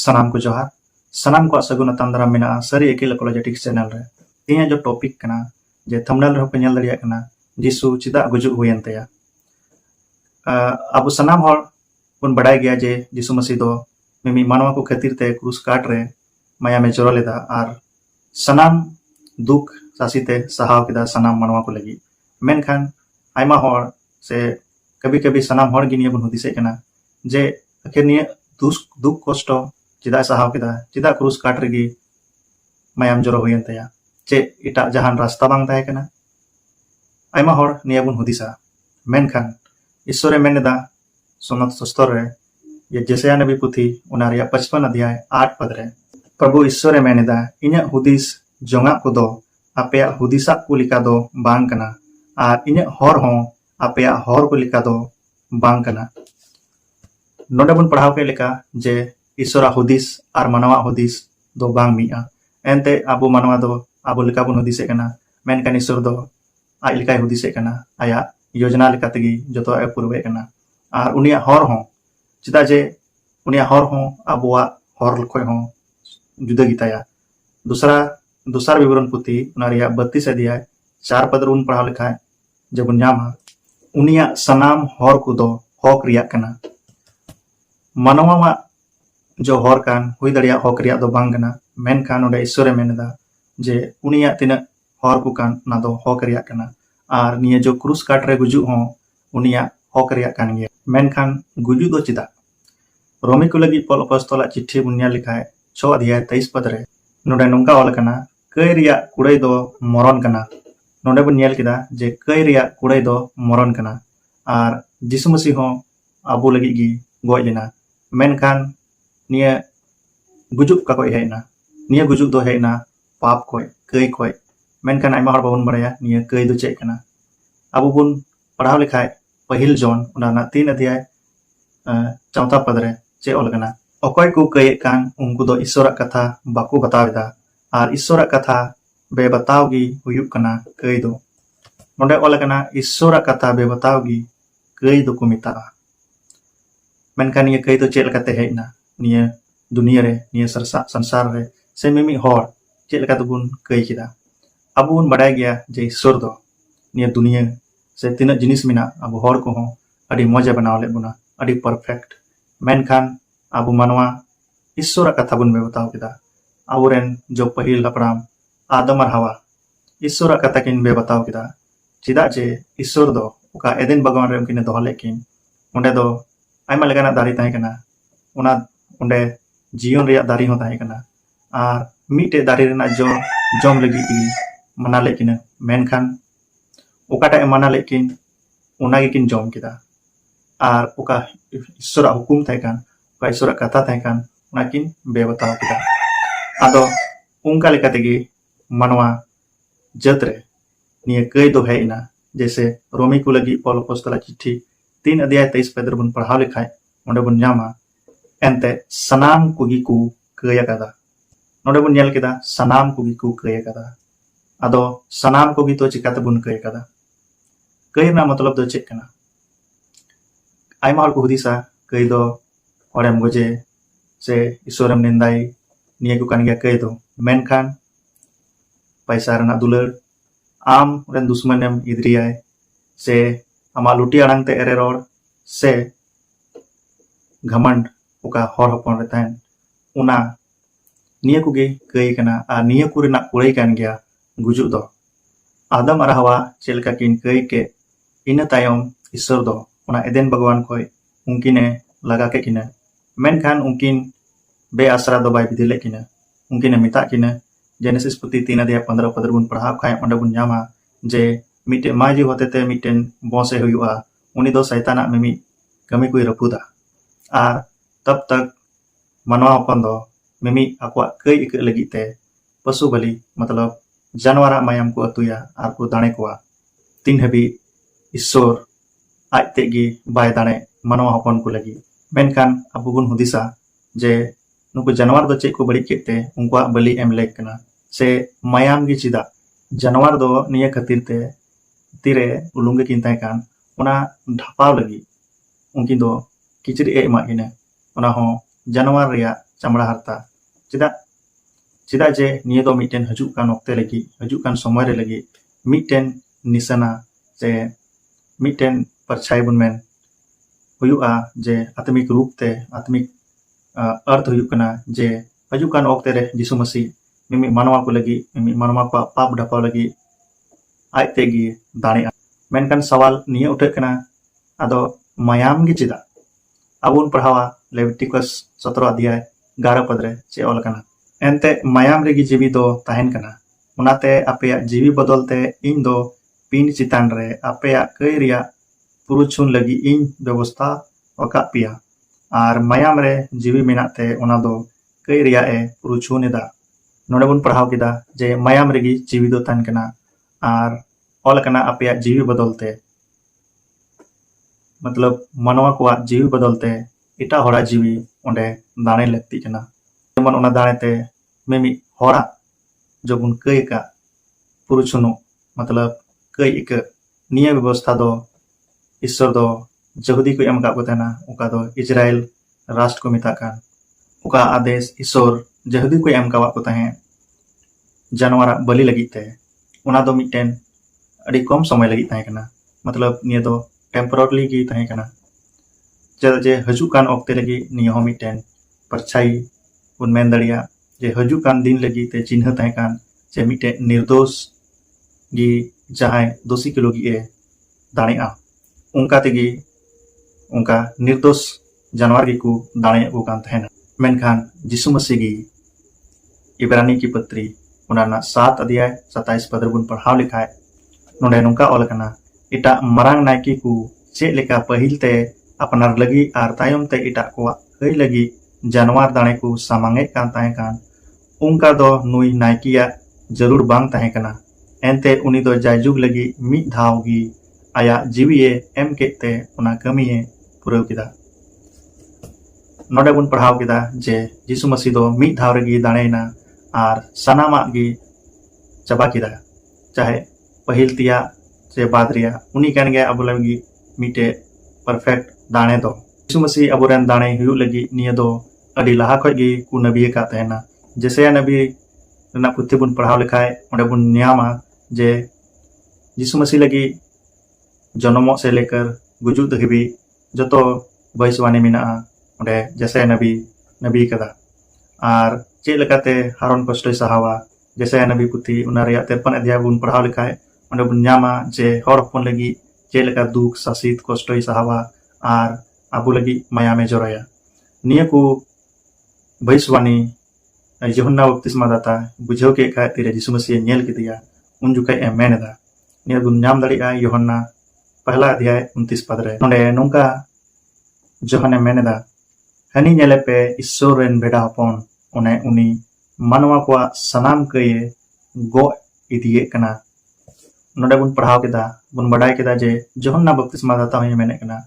सनाम को जोहार सनाम को सगुन अताम दाराम मेना सारी एकिल एपोलोजेटिक्स चैनल रे तेया जो टॉपिक कना जे थंबनेल रे पे नेल दरिया कना जीसु चिदा गुजुग हुयन तया अब सनाम हर बन बड़ाय गया जे जीसु मसीह दो मिमी मानवा को खातिर ते क्रूस काट रे माया में जोरा लेदा आर सनाम दुख सासीते सहाव केदा सनाम मानवा को लगी मेनखान आयमा हर से कभी कभी सनाम हर गिनिया बन हुदिसे कना जे आखिर निया दुख कष्ट चिदा सहाव केदा चिदा क्रूस काट रेगी मायाम जोरो हुयन तया चे इटा जहान रास्ता बांग ताहे कना आयमा हर निया बन हुदिसा मेनखान ईश्वरे मेनेदा सोनत सस्तर रे ये जेसया नबी पुथी उना रिया 55 अध्याय 8 पद रे प्रभु ईश्वरे मेनेदा इन्या हुदिस जोंगा को दो आपेया हुदिसा को लिका दो बांग कना आर इन्या हर हो आपेया हर को लिका दो बांग कना नोडे बन पढ़ाव के लेका जे ईश्वरा हुदिस आर मानवा हुदिस दो बांग मिया एनते आबो मानवा दो आबो लिका बन हुदिसे कना मेनखान ईश्वर दो aj लिकाय हुदिसे कना आया योजना लेका तगी जतो ए पूर्वे कना आर उनिया हर हो चिदा जे उनिया हर हो आबोआ हर लखय हो जुदा गिताया दूसरा विवरण पुथी उना रिया 32 अध्याय 4 पद रुन पढ़ाव लेखा जब न्यामा उनिया सनाम हर को दो हक रिया कना मानवा जो हर कान हुई दड़िया हक रिया दो बांग कना मेनखान ओडे ईश्वरे मेनेदा जे उनिया तिना हर को कान ना दो हक रिया कना आर निया जो क्रूस काट रे गुजु हो उनिया हक रिया कान गया मेनखान गुजु दो चिदा रोमी को लगी पॉल अपॉस्टल चिट्ठी बुनिया लिखाय 6 अध्याय 23 पद रे नोडे नोंका ऑल कना कई रिया कुड़ै दो मरण कना नोडे बन नेल किदा जे कई रिया कुड़ै दो मरण कना आर यीशु मसीह हो आबो लगी गी गoj लेना मेनखान निया गुजुक का कोई हेना निया गुजुक दो हेना पाप कोई कई कोई मेनखान आयमा हर बाबन बड़ाया निया कई दो चेक कना आबो बुन पढ़ाव लिखाय पहिल जॉन उना 3 अध्याय 4 पद रे चे ऑल कना अकोय को कई कान उनको दो ईश्वर कथा बाको बतावेदा आर ईश्वर कथा बे बतावगी हुयुक कना कई दो नोडे ऑल कना ईश्वर कथा बे बतावगी कई दो को मिता मेनखान निया कई दो चेल कते हेना निया दुनिया रे निया संसार रे से मिमी हर चेल का बुन कई किदा अब बुन बड़ाय गया जे ईश्वर दो निया दुनिया से तीना जिनिस मिना अब हर को हो अडी मजा बनाव ले बुना अडी परफेक्ट मेनखान अब मानवा ईश्वर कथा बुन बे बताव किदा आवरेन जो पहिल हपड़ाम आदम और हवा ईश्वर कथा किन बे बताव किदा चिदा जे ईश्वर दो उका एदेन भगवान रे उनकिन दोहले किन उंडे दो आयमा लेगाना दारी ताहे कना उना उंडे जीवन रिया दारी हो ताहे कना आर मीटे दारी रेना जो जम लगी की मना लेकिन मेनखान उकाटा मना लेकिन उना गिकिन जम किदा आर उका ईश्वर हुकुम ताहे कान उका ईश्वर कथा ताहे कान उना किन बे बताव किदा आदो उनका लेका तेगी मानवा जत रे निया कई दो हेना जैसे रोमी को लगी पॉल अपॉस्टल चिट्ठी 3 अध्याय 23 पद बन पढ़ाव लिखाय ओंडे बन न्यामा एनते सनाम कुगी को कया कदा नोडे बन नेल केदा सनाम कुगी को कया कदा आदो सनाम कुगी तो चिकाते बन कया कदा कई ना मतलब दो चेक कना आयमा हर को हुदिसा कई दो हरेम गजे से ईश्वरम निंदाई निया को कान गया कई दो मेनखान पैसा रना दुलर आम रेन दुश्मनेम इद्रियाय से आमा लुटी आड़ांग ते एरे रोड से घमंड उका हर हपन रे ताहन उना निया कुगे कई कना आ निया कुरेना कुड़ै कान गया गुजु दो आदम और हवा चेलका किन कई के इन तायम ईश्वर दो उना एदेन भगवान कोय उनकिने लगा के किने मेनखान उनकिन बे आसरा दो बाय बिदिले किने उनकिने मिता किने जेनेसिस पुथी 3 अध्याय 15 पद बुन पढ़ाव खाय ओंडे बुन न्यामा जे मिटे माजी होते ते मिटेन बॉसे हुआ उनी दो शैताना मिमी कमी कोई रपुदा आर तब तक मनवा अपन दो मिमी akwa कई इक लगी ते पशु बलि मतलब जानवरा मायाम को अतुया आर को दाणे कोआ तीन हबी ईश्वर आज तेगी बाय दाणे मनवा अपन को लगी मेनखान अबु बुन हुदिसा जे नुको जानवर दो चे को बड़ी केते उनका बलि एम लेक कना से मायाम गी चिदा जानवर दो निया खातिर ते तीरे उलुंगे किन ताहे कान उना ढापाव लगी उनकी दो किचरी ए एमा किने उना हो जानवर रिया चामड़ा हारता चेदा चेदा जे निये दो मिटेन हजुक कान ओक्ते लगी हजुक कान समय रे लगी मिटेन निशाना जे मिटेन परछाई बुन मेन हुयुआ जे आत्मिक रूप ते आत्मिक अर्थ हुयुक कना जे हजुक कान ओक्ते रे यीशु मसीह मिमी मानवा को लगी मिमी मानवा को पाप ढापा लगी आज तेगी दाने मेनकान सवाल निये उठे कना आदो मायाम गी चेदा अबुन पढ़ावा लेविटिकस 17 अध्याय 11 पद रे चे ऑल कना एनते मायाम रेगी जीवी दो ताहेन कना उनाते आपेया जीवी बदलते इन दो पिन चितान रे आपेया कई रिया पुरुछुन लगी इन व्यवस्था वका पिया आर मायाम रे जीवी मेनाते उना दो कई रिया ए पुरुछुन एदा नोडे बुन पढ़ाव किदा जे मायाम रेगी जीवी दो ताहेन कना आर ऑल कना आपेया जीवी बदलते मतलब मानवा को जीवी बदलते इटा होड़ा जीवी ओंडे दाने लगती कना जेमन ओना दानेते मिमी होड़ा जो बुन कई का पुरुषनु मतलब कई एक निया व्यवस्था दो ईश्वर दो यहूदी को एम का को तहना उका दो इजराइल राष्ट्र को मिता कान उका आदेश ईश्वर यहूदी को एम का को तहे जानवर बलि लगिते उना दो मिटेन अड़ी कम समय लगी तहे कना मतलब निया दो टेम्पररी की तहे कना चेदा जे हजुक कान ओक्ते लगी निया हो मिटेन परछाई बुन मेन दड़िया जे हजुक कान दिन लगी ते चिन्ह तहे कान जे मिटे निर्दोष गी जहां दोषी के लोगी ए दाने आ उनका तेगी उनका निर्दोष जानवर गी को दाने को कान तहेना मेनखान यीशु मसीह गी इब्रानी की पत्री उनाना 7 अध्याय 27 पद बुन पढ़ाव लिखा है नोडे नुका ऑल कना इटा मरांग नायकी को चे लेका पहिल ते अपनार लगी आर तायम ते इटा को कई लगी जानवर दाने को सामांगे कान ताहे कान उनका दो नुई नायकिया जरूर बांग ताहे कना एनते उनी दो जायजुग लगी मी धावगी आया जीवीए एम केते उना कमीए पुरव किदा नोडे बुन पढ़ाव किदा जे यीशु मसीह दो मी धाव रेगी दानेना आर सनामा गी चबा किदा चाहे पहिल तिया से बाद रिया उनी कान गया अब लगी मीटे परफेक्ट दाने दो यीशु मसीह अबुरेन दाने हुयु लगी निया दो अडी लाहा खय गी कु नबी का तहना जैसे नबी रना पुथि बुन पढ़ाव लिखाय ओंडे बुन न्यामा जे यीशु मसीह लगी जन्मों से लेकर गुजुक धबी जतो भविष्यवाणी मेना ओंडे जैसे नबी कदा आर चे लेकाते हारन कष्टय सहावा जैसे नबी पुथि उना रिया 53 अध्याय बुन पढ़ाव लिखाय ओंडे बुन न्यामा जे हर हपन लगी चे लेका दुख सासित कष्टय सहावा आर आबु लगी माया में जराया निया को भविष्यवाणी यूहन्ना बपतिस्मा दाता बुझाव के खाय तिरे यीशु मसीह नेल किदिया उन जुकाय ए मेनदा निया बुन न्याम दड़िया यूहन्ना पहला अध्याय 29 पद रे नोंडे नोंका जोहने मेनदा हनी नेले पे ईश्वर रेन बेड़ा हपन ओने उनी मानवा को सनाम कये गो इदिए कना नोंडे बुन पढ़ाव केदा बुन बडाय केदा जे यूहन्ना बपतिस्मा दाता होय मेने कना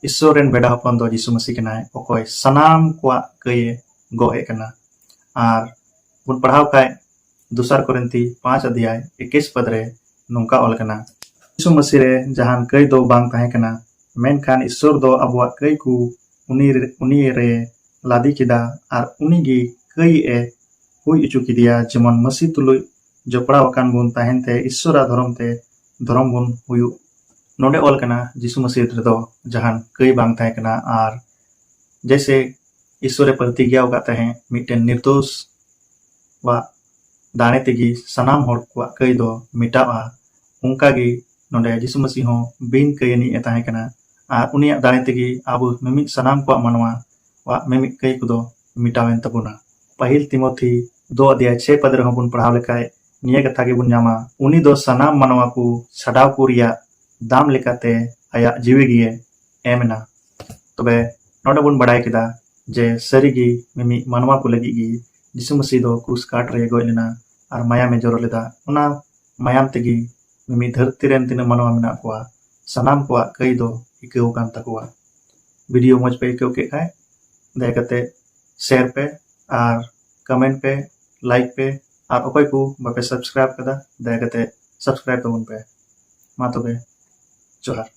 ईश्वर रेन बेड़ा हपन दो यीशु मसीह कनाय ओकोय सनाम को कये गो ए कना आर बुन पढ़ाव काय दूसर कोरिन्थी 5 अध्याय 21 पद रे नोंका ऑल कना यीशु मसीह रे जहान कई दो बांग ताहे कना मेनखान ईश्वर दो अबुआ कई को उनी रे लादी किदा आर उनी गी कई ए हुई इचु किदिया जेमन मसीह तुलुय जपड़ा वकान बुन ताहेनते ईश्वरा धर्म बुन हुयु नोडे ऑल कना यीशु मसीह रे दो जहान कई बांग ताहे कना आर जैसे ईश्वर प्रतिज्ञा वका ताहे मिटेन निर्दोष वा दाने तेगी सनाम होड़ को कई दो मिटावा उनका गी नोडे यीशु मसीह हो बिन कयनी ए ताहे कना आर उनिया दाने तेगी आबु मिमि सनाम को मानवा वा मिमि कई को दो मिटावेन तबुना पहिल तिमोथी 2 अध्याय 6 पद रे बुन पढ़ाव लेखाय निया कथा गे बुन जामा उनी दो सनाम मानवा को छडाव कुरिया दाम लेकाते आया जीवी गिए एमना तबे नोडे बुन बडाय किदा जे सरीगी मिमि मानवा को लगी गी यीशु मसीह दो क्रूस काट रे गय लेना आर माया में जोर लेदा उना मायाम तेगी मिमि धरती रेन तिना मानवा मेना को सनाम को कई दो इकेउ कान तकुआ वीडियो मज पे इकेउ के खाय दयाकते शेयर पे और कमेंट पे लाइक पे और अकय को बापे सब्सक्राइब कदा दयाकते सब्सक्राइब तबन पे मा तबे जोहार।